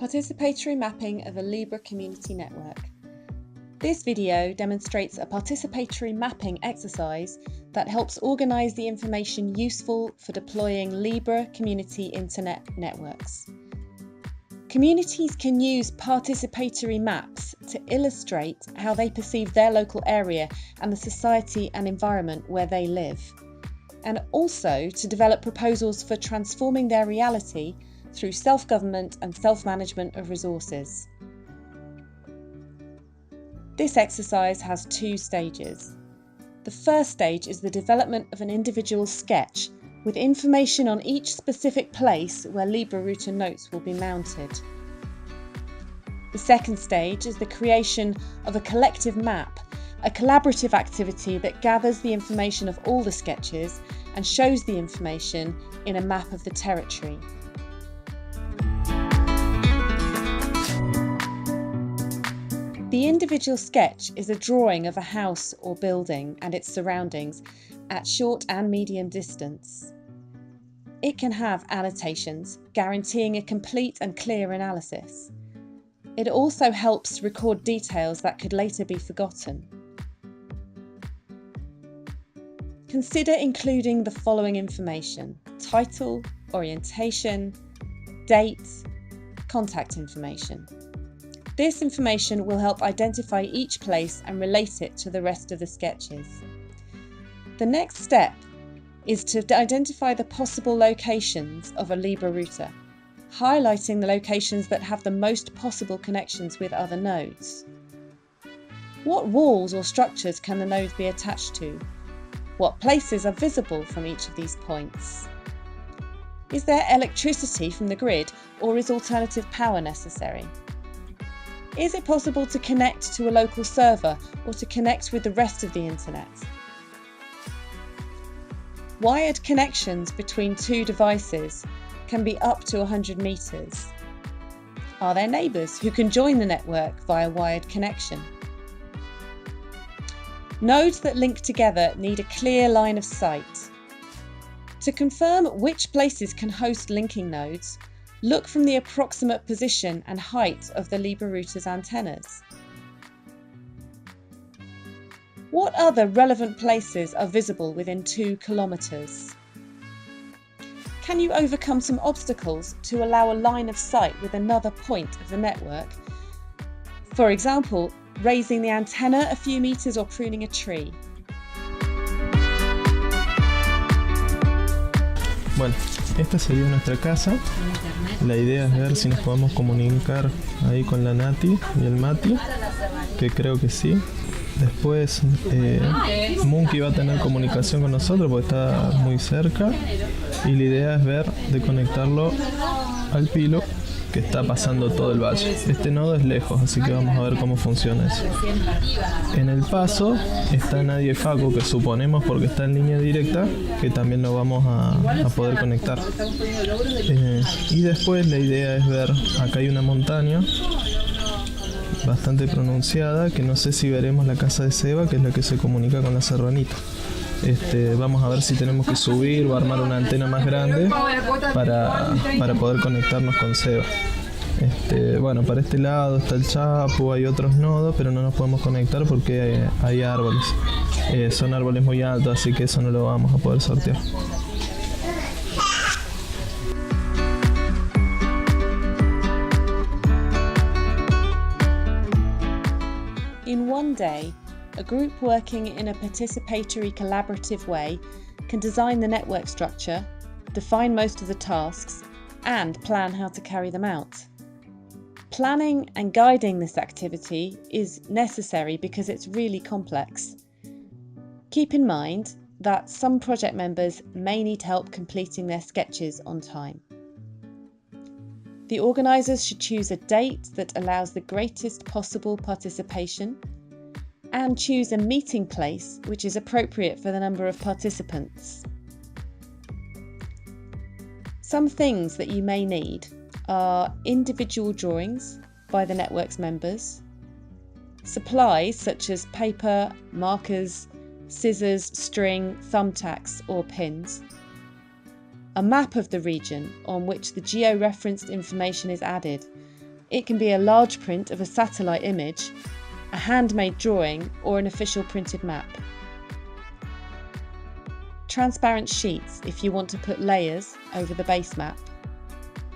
Participatory mapping of a Libre community network. This video demonstrates a participatory mapping exercise that helps organise the information useful for deploying Libre community internet networks. Communities can use participatory maps to illustrate how they perceive their local area and the society and environment where they live, and also to develop proposals for transforming their reality through self-government and self-management of resources. This exercise has two stages. The first stage is the development of an individual sketch with information on each specific place where Libre router notes will be mounted. The second stage is the creation of a collective map, a collaborative activity that gathers the information of all the sketches and shows the information in a map of the territory. The individual sketch is a drawing of a house or building and its surroundings at short and medium distance. It can have annotations, guaranteeing a complete and clear analysis. It also helps record details that could later be forgotten. Consider including the following information: title, orientation, date, contact information. This information will help identify each place and relate it to the rest of the sketches. The next step is to identify the possible locations of a Libre router, highlighting the locations that have the most possible connections with other nodes. What walls or structures can the nodes be attached to? What places are visible from each of these points? Is there electricity from the grid, or is alternative power necessary? Is it possible to connect to a local server or to connect with the rest of the internet? Wired connections between two devices can be up to 100 meters. Are there neighbours who can join the network via wired connection? Nodes that link together need a clear line of sight. To confirm which places can host linking nodes, look from the approximate position and height of the Libre router's antennas. What other relevant places are visible within 2 kilometers? Can you overcome some obstacles to allow a line of sight with another point of the network? For example, raising the antenna a few meters or pruning a tree. Bueno, esta sería nuestra casa. La idea es ver si nos podemos comunicar ahí con la Nati y el Mati, que creo que sí. Después Monkey va a tener comunicación con nosotros porque está muy cerca, y la idea es ver de conectarlo al pilo que está pasando todo el valle. Este nodo es lejos, así que vamos a ver cómo funciona eso. En el paso está Nadia y Facu, que suponemos porque está en línea directa que también lo vamos a poder conectar. Y después la idea es ver, acá hay una montaña bastante pronunciada, que no sé si veremos la casa de Seba, que es la que se comunica con la serranita. Vamos a ver si tenemos que subir o armar una antena más grande para poder conectarnos con Seba. Bueno, para este lado está el Chapu, hay otros nodos, pero no nos podemos conectar porque hay árboles. Son árboles muy altos, así que eso no lo vamos a poder sortear. In one day, a group working in a participatory collaborative way can design the network structure, define most of the tasks, and plan how to carry them out. Planning and guiding this activity is necessary because it's really complex. Keep in mind that some project members may need help completing their sketches on time. The organisers should choose a date that allows the greatest possible participation, and choose a meeting place which is appropriate for the number of participants. Some things that you may need are individual drawings by the network's members, supplies such as paper, markers, scissors, string, thumbtacks or pins, a map of the region on which the geo-referenced information is added, It can be a large print of a satellite image, a handmade drawing, or an official printed map. Transparent sheets if you want to put layers over the base map.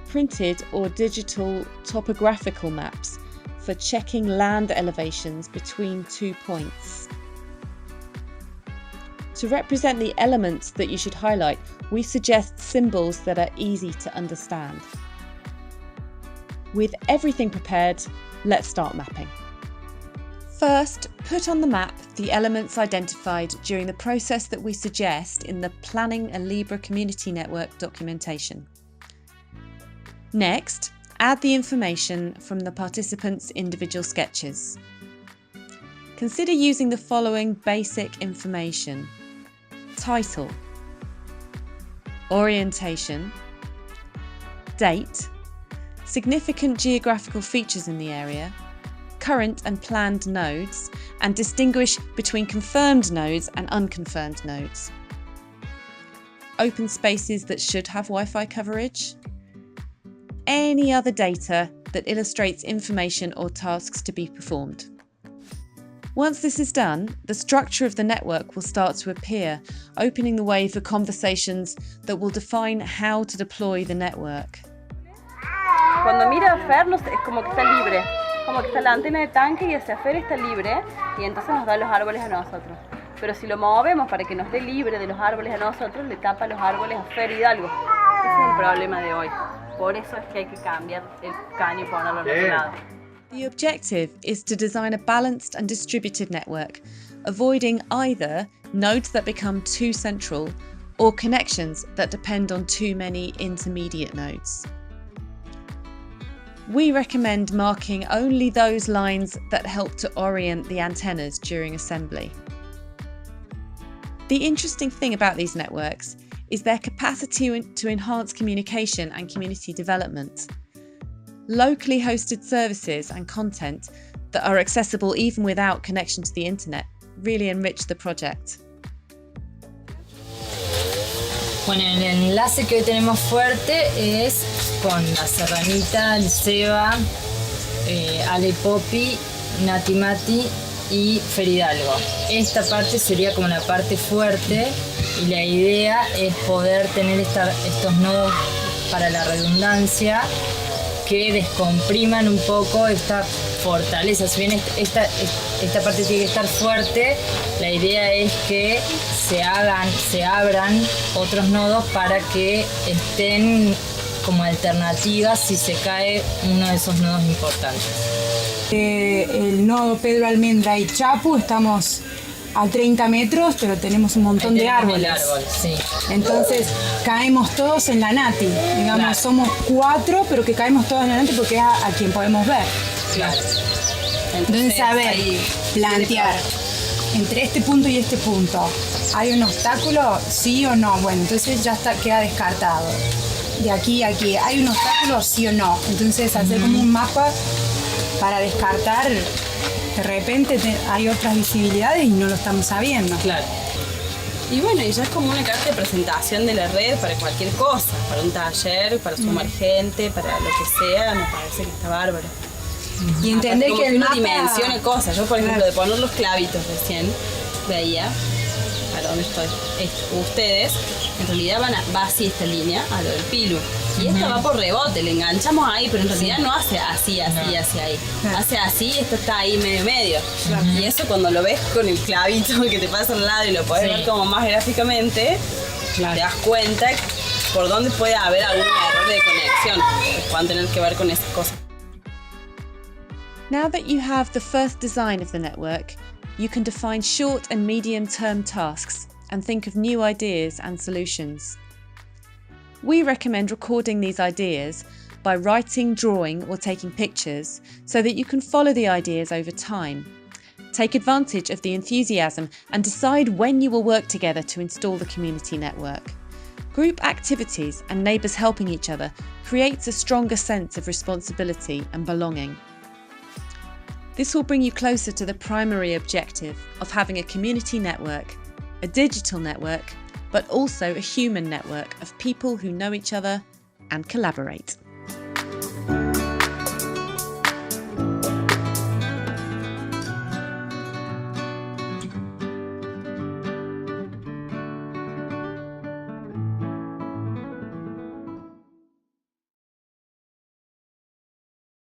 Printed or digital topographical maps for checking land elevations between 2 points. To represent the elements that you should highlight, we suggest symbols that are easy to understand. With everything prepared, let's start mapping. First, put on the map the elements identified during the process that we suggest in the Planning a Libre Community Network documentation. Next, add the information from the participants' individual sketches. Consider using the following basic information: title, orientation, date, significant geographical features in the area, current and planned nodes, and distinguish between confirmed nodes and unconfirmed nodes. Open spaces that should have Wi-Fi coverage. Any other data that illustrates information or tasks to be performed. Once this is done, the structure of the network will start to appear, opening the way for conversations that will define how to deploy the network. Cuando mira a Fer, es como que está libre, como que está la antena de tanque y hacia Fer está libre y entonces nos da los árboles a nosotros. Pero si lo movemos para que nos dé libre de los árboles a nosotros, le tapa los árboles a Fer Hidalgo. Ese es el problema de hoy. Por eso es que hay que cambiar el caño y ponerlo al otro lado. The objective is to design a balanced and distributed network, avoiding either nodes that become too central or connections that depend on too many intermediate nodes. We recommend marking only those lines that help to orient the antennas during assembly. The interesting thing about these networks is their capacity to enhance communication and community development. Locally hosted services and content that are accessible even without connection to the internet really enrich the project. Bueno, el enlace que hoy tenemos fuerte es con la Serranita, el Seba, Ale Popi, Nati Mati y Fer Hidalgo. Esta parte sería como la parte fuerte y la idea es poder tener estos nodos, para la redundancia, que descompriman un poco esta fortaleza. Si bien esta parte tiene que estar fuerte, la idea es que se abran otros nodos para que estén como alternativas si se cae uno de esos nodos importantes. El nodo Pedro Almendra y Chapu estamos a 30 metros, pero tenemos un montón de árboles. Sí. Entonces caemos todos en la Nati. Digamos, claro. Somos 4, pero que caemos todos en la Nati porque es a quien podemos ver. Claro. Entonces, saber, plantear entre este punto y este punto, ¿hay un obstáculo? ¿Sí o no? Bueno, entonces ya queda descartado. De aquí a aquí, ¿hay un obstáculo? ¿Sí o no? Entonces hacer como un mapa para descartar. De repente hay otras visibilidades y no lo estamos sabiendo. Claro. Y bueno, y ya es como una carta de presentación de la red para cualquier cosa, para un taller, para sumar gente, para lo que sea, me parece que está bárbaro. Y entender que el mapa dimensione cosas. Yo, por ejemplo, de poner los clavitos recién, veía, ¿a dónde estoy? Ustedes, en realidad va así esta línea, a lo del pilu. Y esta va por rebote, le enganchamos ahí, pero en realidad no hace así ahí. Hace así y esto está ahí medio. Y eso cuando lo ves con el clavito que te pasa al lado y lo podés ver como más gráficamente, te das cuenta por dónde puede haber algún error de conexión que puedan tener que ver con esas cosas. Now that you have the first design of the network, you can define short and medium-term tasks and think of new ideas and solutions. We recommend recording these ideas by writing, drawing, or taking pictures so that you can follow the ideas over time. Take advantage of the enthusiasm and decide when you will work together to install the community network. Group activities and neighbours helping each other creates a stronger sense of responsibility and belonging. This will bring you closer to the primary objective of having a community network, a digital network, but also a human network of people who know each other and collaborate.